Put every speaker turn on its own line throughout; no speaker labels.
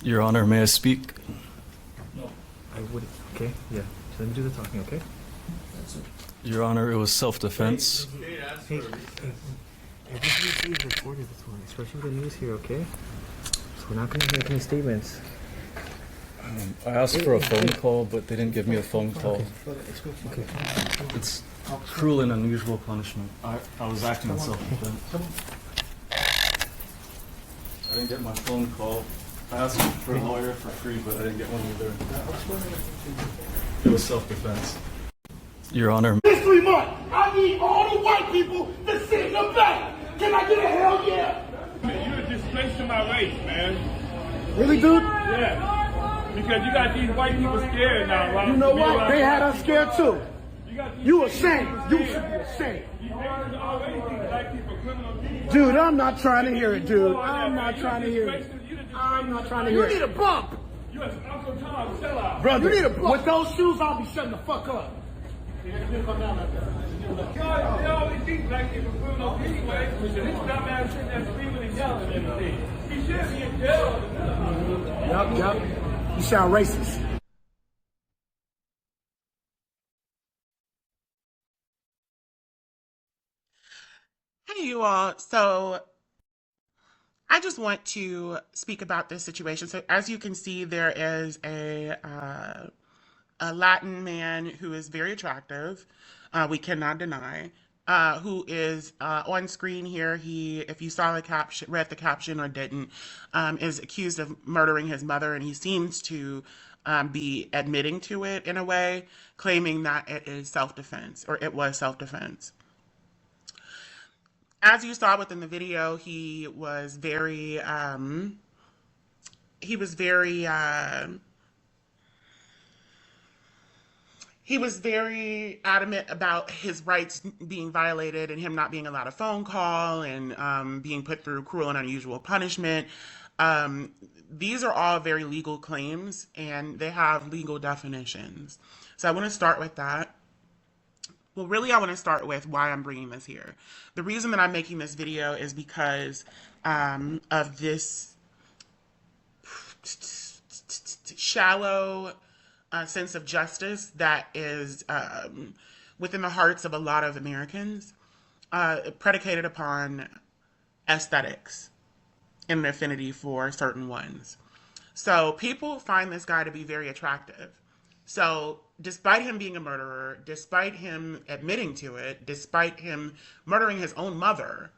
Your Honor, may I speak?
No, I wouldn't. Okay, yeah. So let me do the talking, okay?
Your Honor, it was self-defense.
Hey, everything is recorded this one, especially the news here, okay? So we're not gonna make any statements.
I asked for a phone call, but they didn't give me a phone call.
Okay.
It's cruel and unusual punishment. I was acting in self-defense. I didn't get my phone call. I asked for a lawyer for free, but I didn't get one either. It was self-defense. Your Honor.
History Month, I need all the white people to sit in the back. Can I get a hell yeah?
Man, you're a disgrace to my race, man.
Really, dude?
Yeah. Because you got these white people scared now, right?
You know what? They had us scared too. You ashamed. You should be ashamed. Dude, I'm not trying to hear it, dude. I'm not trying to hear it. I'm not trying to hear it. You need a bump.
You're an Uncle Tom sellout.
Brother, you need a bump. With those shoes, I'll be shutting the fuck up.
They always think black people criminals anyway. This dumbass sitting there screaming and yelling and everything. He should be in jail.
Yup. You sound racist.
Hey, you all. So I just want to speak about this situation. So as you can see, there is a Latin man who is very attractive. We cannot deny. Who is on screen here. He, if you saw the caption, read the caption or didn't, is accused of murdering his mother, and he seems to be admitting to it in a way, claiming that it is self-defense, or it was self-defense. As you saw within the video, he was very adamant about his rights being violated and him not being allowed a phone call and being put through cruel and unusual punishment. These are all very legal claims and they have legal definitions. So I want to start with that. Well, really, I want to start with why I'm bringing this here. The reason that I'm making this video is because of this shallow sense of justice that is within the hearts of a lot of Americans, predicated upon aesthetics and an affinity for certain ones. So people find this guy to be very attractive. So despite him being a murderer, despite him admitting to it, despite him murdering his own mother,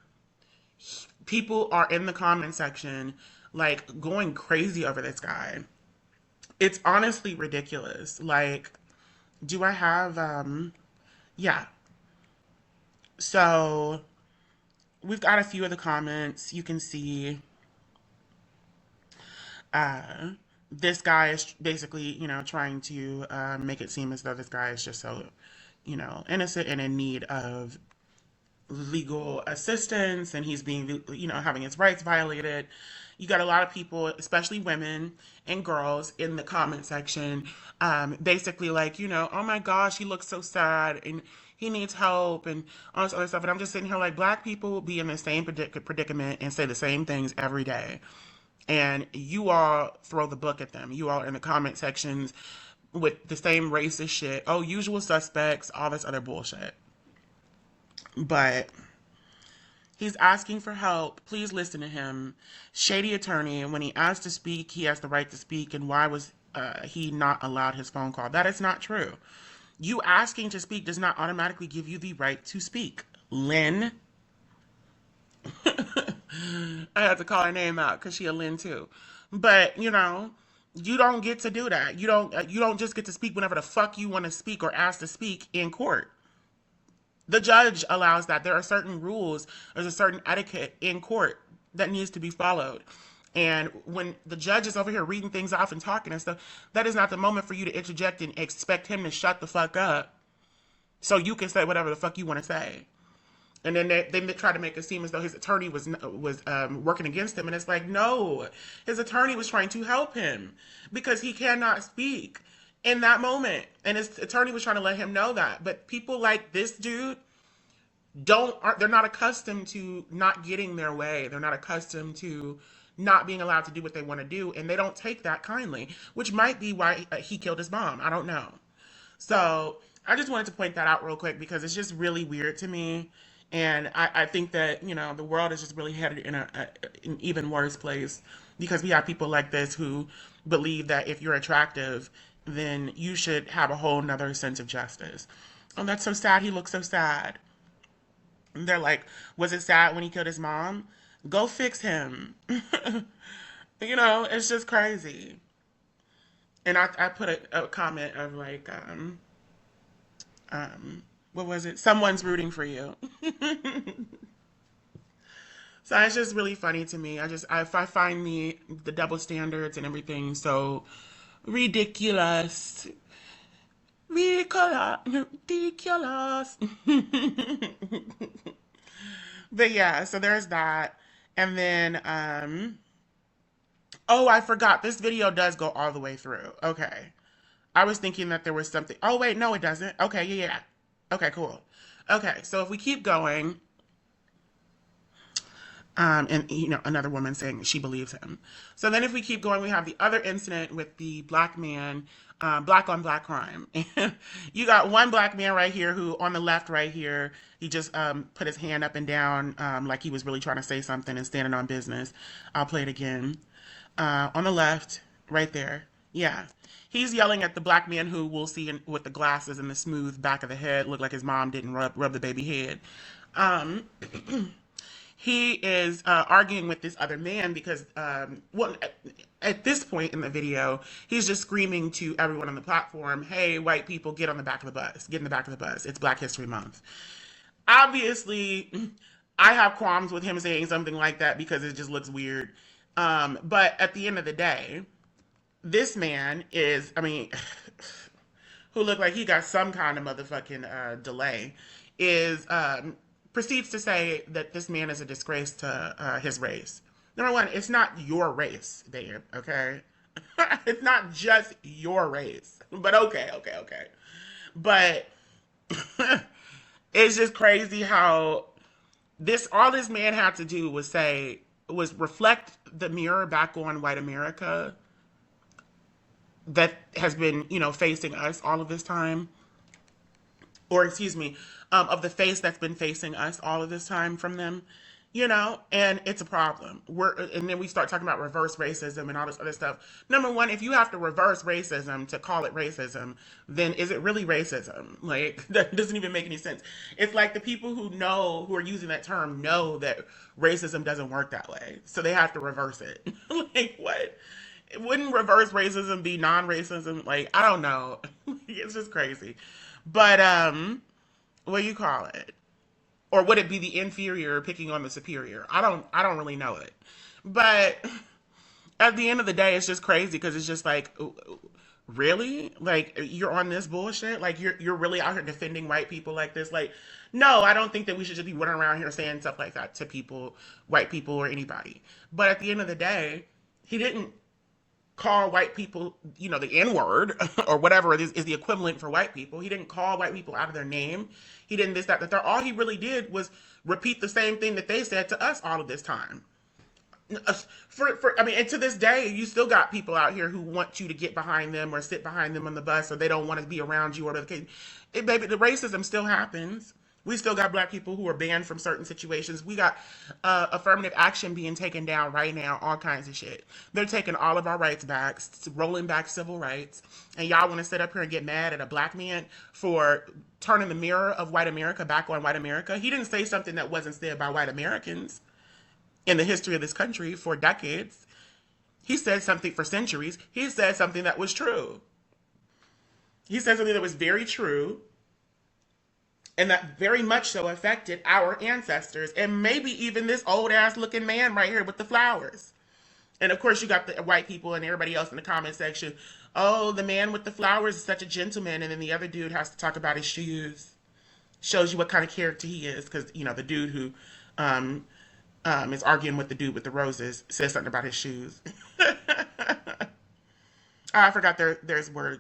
people are in the comment section like going crazy over this guy. It's honestly ridiculous. Like, do I have, yeah. So we've got a few of the comments. You can see this guy is basically, trying to make it seem as though this guy is just so, innocent and in need of legal assistance, and he's being, having his rights violated. You got a lot of people, especially women and girls, in the comment section, basically like, oh my gosh, he looks so sad and he needs help and all this other stuff. And I'm just sitting here like, black people will be in the same predicament and say the same things every day. And you all throw the book at them. You all are in the comment sections with the same racist shit. Oh, usual suspects, all this other bullshit. But he's asking for help. Please listen to him. Shady attorney. And when he asked to speak, he has the right to speak. And why was he not allowed his phone call? That is not true. You asking to speak does not automatically give you the right to speak. Lynn. I had to call her name out because she a Lynn too. But, you don't get to do that. You don't just get to speak whenever the fuck you want to speak or ask to speak in court. The judge allows that. There are certain rules, there's a certain etiquette in court that needs to be followed. And when the judge is over here reading things off and talking and stuff, that is not the moment for you to interject and expect him to shut the fuck up so you can say whatever the fuck you want to say. And then they try to make it seem as though his attorney was working against him. And it's like, no, his attorney was trying to help him because he cannot speak in that moment. And his attorney was trying to let him know that. But people like this dude they're not accustomed to not getting their way. They're not accustomed to not being allowed to do what they want to do, and they don't take that kindly, which might be why he killed his mom. I don't know. So I just wanted to point that out real quick because it's just really weird to me. And I think that, you know, the world is just really headed in an even worse place because we have people like this who believe that if you're attractive, then you should have a whole nother sense of justice. Oh, that's so sad. He looks so sad. And they're like, was it sad when he killed his mom? Go fix him. You know, it's just crazy. And I put a comment of like, what was it? Someone's rooting for you. So it's just really funny to me. I find the double standards and everything so ridiculous. Ridiculous. But yeah, so there's that. And then, oh, I forgot. This video does go all the way through. Okay. I was thinking that there was something. Oh, wait, no, it doesn't. Okay, yeah. Okay, cool. Okay, so if we keep going, and, you know, another woman saying she believes him. So then if we keep going, we have the other incident with the black man, black on black crime. You got one black man right here who, on the left right here, he just put his hand up and down like he was really trying to say something and standing on business. I'll play it again. On the left, right there. Yeah. He's yelling at the black man who we'll see with the glasses and the smooth back of the head, look like his mom didn't rub the baby head. He is arguing with this other man because, well, at this point in the video, he's just screaming to everyone on the platform, hey, white people, get on the back of the bus. Get in the back of the bus. It's Black History Month. Obviously, I have qualms with him saying something like that because it just looks weird. But at the end of the day, this man is, I mean, who looked like he got some kind of motherfucking delay, is proceeds to say that this man is a disgrace to his race. Number one, it's not your race, babe, okay? It's not just your race. But okay. But it's just crazy how all this man had to do was reflect the mirror back on white America that has been, you know, facing us all of this time. Or, excuse me, of the face that's been facing us all of this time from them, you know, and it's a problem. And then we start talking about reverse racism and all this other stuff. Number one, if you have to reverse racism to call it racism, then is it really racism? Like, that doesn't even make any sense. It's like the people who are using that term know that racism doesn't work that way. So they have to reverse it. Like, what? Wouldn't reverse racism be non-racism? Like, I don't know. It's just crazy. But, what do you call it? Or would it be the inferior picking on the superior? I don't really know it. But at the end of the day, it's just crazy because it's just like, really? Like, you're on this bullshit? Like, you're really out here defending white people like this? Like, no, I don't think that we should just be running around here saying stuff like that to people, white people or anybody. But at the end of the day, he didn't call white people, you know, the N-word or whatever it is the equivalent for white people. He didn't call white people out of their name. He didn't this, that, the third. All he really did was repeat the same thing that they said to us all of this time. I mean, and to this day, you still got people out here who want you to get behind them or sit behind them on the bus, or they don't want to be around you or the case. Baby, the racism still happens. We still got black people who are banned from certain situations. We got affirmative action being taken down right now, all kinds of shit. They're taking all of our rights back, rolling back civil rights. And y'all want to sit up here and get mad at a black man for turning the mirror of white America back on white America? He didn't say something that wasn't said by white Americans in the history of this country for decades. He said something for centuries. He said something that was true. He said something that was very true. And that very much so affected our ancestors. And maybe even this old ass looking man right here with the flowers. And of course you got the white people and everybody else in the comment section. Oh, the man with the flowers is such a gentleman. And then the other dude has to talk about his shoes. Shows you what kind of character he is. Because, you know, the dude who is arguing with the dude with the roses says something about his shoes. I forgot there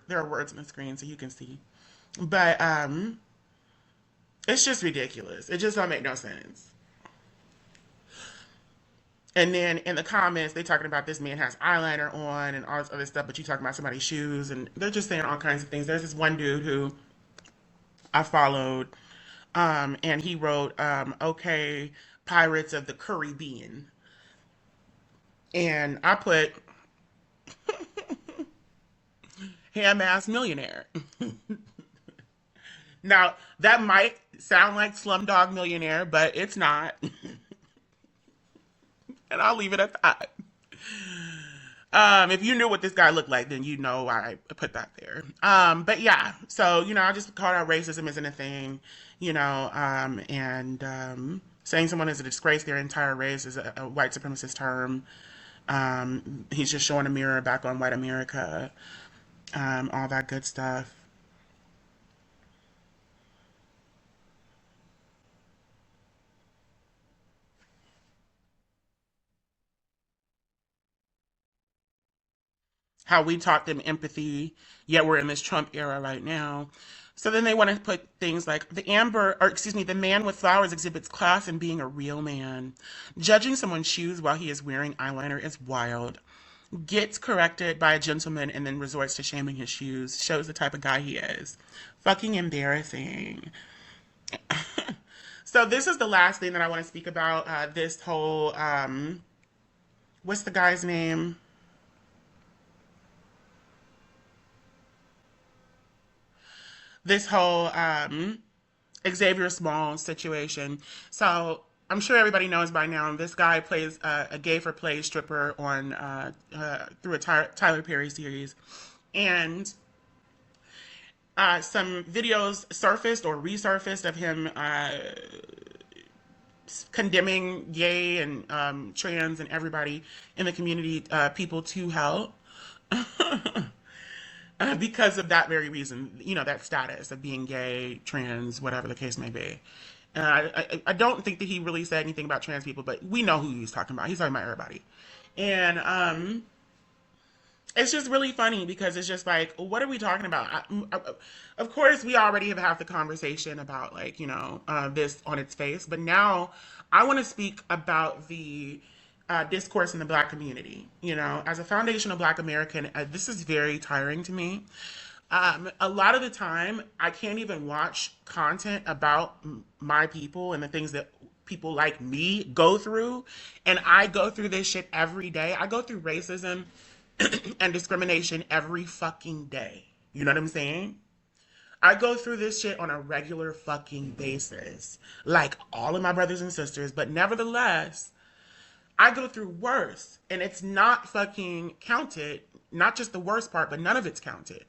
are words on the screen so you can see. But, it's just ridiculous. It just don't make no sense. And then in the comments, they talking about this man has eyeliner on and all this other stuff, but you talking about somebody's shoes, and they're just saying all kinds of things. There's this one dude who I followed, and he wrote, "Okay, Pirates of the Caribbean," and I put ham ass millionaire. Now that might sound like Slumdog Millionaire, but it's not, and I'll leave it at that. If you knew what this guy looked like, then you know why I put that there. But yeah, so, I just called out racism isn't a thing, and saying someone is a disgrace their entire race is a white supremacist term. He's just showing a mirror back on white America, all that good stuff. How we taught them empathy, yet we're in this Trump era right now. So then they want to put things like the man with flowers exhibits class in being a real man. Judging someone's shoes while he is wearing eyeliner is wild. Gets corrected by a gentleman and then resorts to shaming his shoes. Shows the type of guy he is. Fucking embarrassing. So this is the last thing that I want to speak about. This whole, what's the guy's name? This whole Xavier Small situation. So I'm sure everybody knows by now, this guy plays a gay for play stripper on through a Tyler Perry series. And some videos surfaced or resurfaced of him condemning gay and trans and everybody in the community, people to hell. Because of that very reason, that status of being gay, trans, whatever the case may be. I don't think that he really said anything about trans people, but we know who he's talking about. He's talking about everybody. And it's just really funny because it's just like, what are we talking about? Of course, we already have had the conversation about, like, this on its face, but now I want to speak about the discourse in the Black community. As a foundational Black American, this is very tiring to me. A lot of the time, I can't even watch content about my people and the things that people like me go through. And I go through this shit every day. I go through racism and discrimination every fucking day. You know what I'm saying? I go through this shit on a regular fucking basis, like all of my brothers and sisters, but nevertheless, I go through worse, and it's not fucking counted, not just the worst part, but none of it's counted,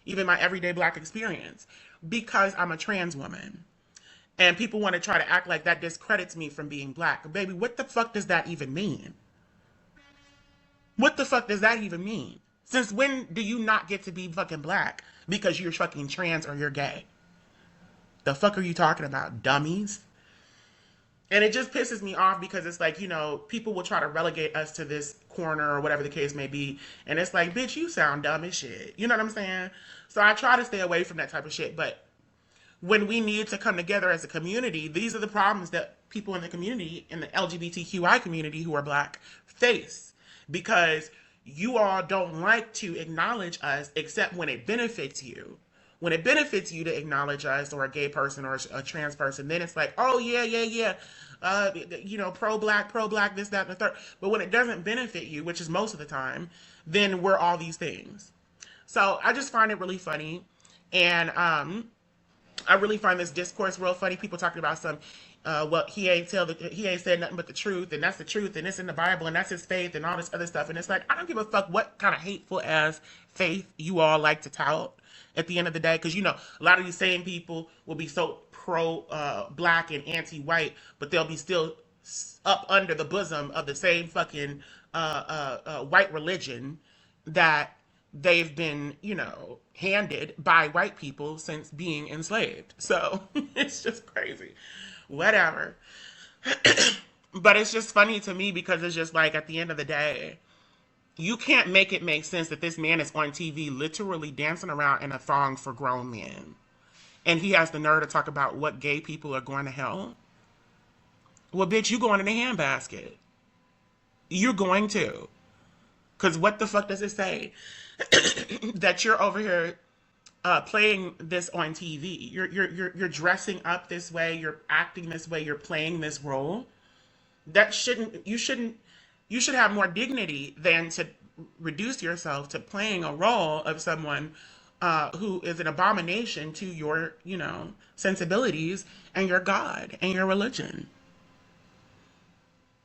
even my everyday Black experience, because I'm a trans woman. And people want to try to act like that discredits me from being Black. Baby, what the fuck does that even mean? What the fuck does that even mean? Since when do you not get to be fucking Black because you're fucking trans or you're gay? The fuck are you talking about, dummies? And it just pisses me off because it's like, people will try to relegate us to this corner or whatever the case may be. And it's like, bitch, you sound dumb as shit. You know what I'm saying? So I try to stay away from that type of shit. But when we need to come together as a community, these are the problems that people in the community, in the LGBTQI community who are Black, face. Because you all don't like to acknowledge us except when it benefits you. When it benefits you to acknowledge us or a gay person or a trans person, then it's like, oh, yeah. Pro-black, this, that, and the third. But when it doesn't benefit you, which is most of the time, then we're all these things. So I just find it really funny. And I really find this discourse real funny. People talking about he ain't said nothing but the truth, and that's the truth, and it's in the Bible, and that's his faith, and all this other stuff. And it's like, I don't give a fuck what kind of hateful ass faith you all like to tout at the end of the day, because a lot of these same people will be so pro-Black and anti-white, but they'll be still up under the bosom of the same fucking white religion that they've been, handed by white people since being enslaved. So it's just crazy. Whatever. But it's just funny to me because it's just like, at the end of the day, you can't make it make sense that this man is on TV literally dancing around in a thong for grown men. And he has the nerve to talk about what gay people are going to hell. Well, bitch, you going in a handbasket. You're going to. Because what the fuck does it say? That you're over here playing this on TV. You're dressing up this way, you're acting this way, you're playing this role. That shouldn't, you should have more dignity than to reduce yourself to playing a role of someone who is an abomination to your, sensibilities and your God and your religion.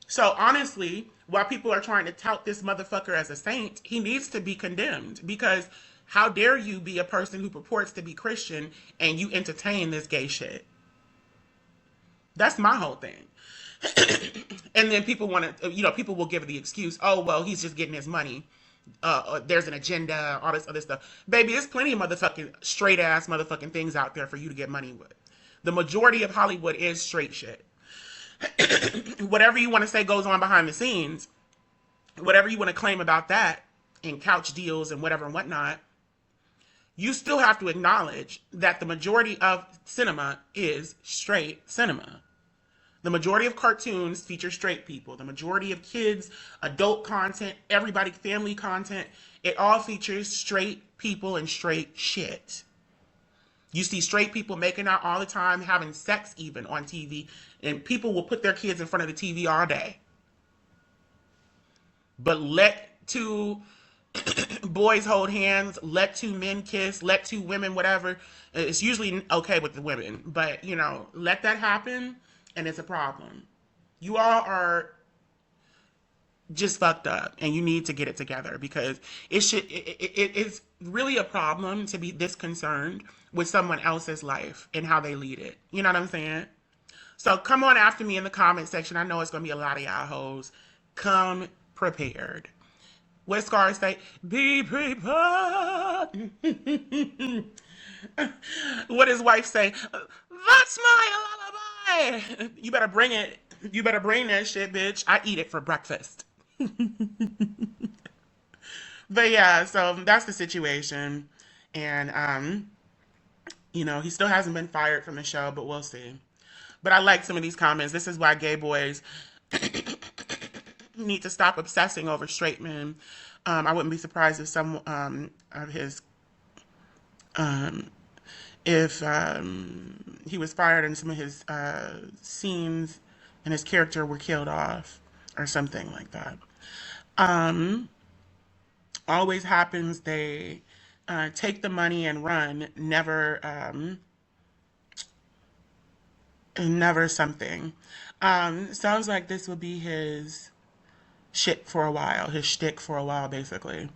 So honestly, while people are trying to tout this motherfucker as a saint, he needs to be condemned, because how dare you be a person who purports to be Christian and you entertain this gay shit? That's my whole thing. And then people want to, people will give the excuse, oh, well, he's just getting his money. There's an agenda, all this other stuff. Baby, there's plenty of motherfucking straight ass motherfucking things out there for you to get money with. The majority of Hollywood is straight shit. Whatever you want to say goes on behind the scenes, whatever you want to claim about that and couch deals and whatever and whatnot, you still have to acknowledge that the majority of cinema is straight cinema. The majority of cartoons feature straight people. The majority of kids, adult content, everybody, family content, it all features straight people and straight shit. You see straight people making out all the time, having sex even on TV, and people will put their kids in front of the TV all day. But let two boys hold hands, let two men kiss, let two women, whatever. It's usually okay with the women, but, let that happen, and it's a problem. You all are just fucked up, and you need to get it together, because it's really a problem to be this concerned with someone else's life and how they lead it. You know what I'm saying? So come on after me in the comment section. I know it's going to be a lot of y'all hoes. Come prepared. What does Scar say? Be prepared. What does wife say? That's my lullaby. You better bring it. You better bring that shit, bitch. I eat it for breakfast. But yeah, so that's the situation. And, he still hasn't been fired from the show, but we'll see. But I like some of these comments. This is why gay boys need to stop obsessing over straight men. I wouldn't be surprised if some of his, if he was fired and some of his scenes and his character were killed off or something like that. Always happens. They take the money and run. Never something. Sounds like this will be his shit for a while, his shtick for a while, basically.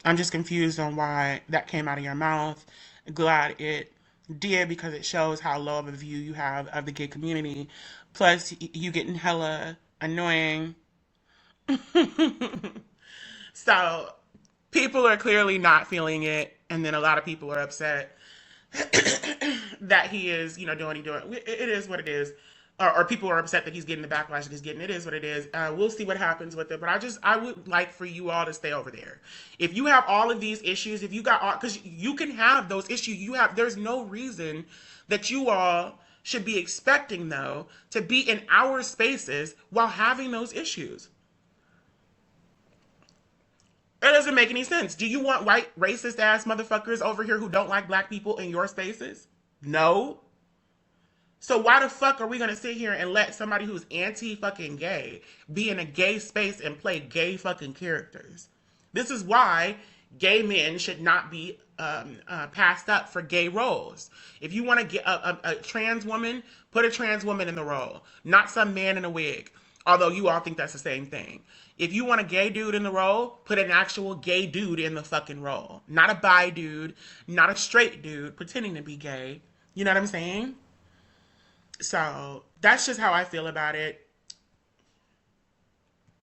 I'm just confused on why that came out of your mouth. Glad it did, because it shows how low of a view you have of the gay community. Plus, you getting hella annoying. So, people are clearly not feeling it, and then a lot of people are upset that he is, doing what he's doing. It is what it is. Or people are upset that he's getting the backlash that he's getting. It is what it is. We'll see what happens with it. But I would like for you all to stay over there. If you have all of these issues, if you got all, because you can have those issues. There's no reason that you all should be expecting, though, to be in our spaces while having those issues. It doesn't make any sense. Do you want white racist ass motherfuckers over here who don't like black people in your spaces? No. So why the fuck are we going to sit here and let somebody who's anti-fucking gay be in a gay space and play gay fucking characters? This is why gay men should not be passed up for gay roles. If you want to get a trans woman, put a trans woman in the role, not some man in a wig. Although you all think that's the same thing. If you want a gay dude in the role, put an actual gay dude in the fucking role. Not a bi dude, not a straight dude pretending to be gay. You know what I'm saying? So that's just how I feel about it.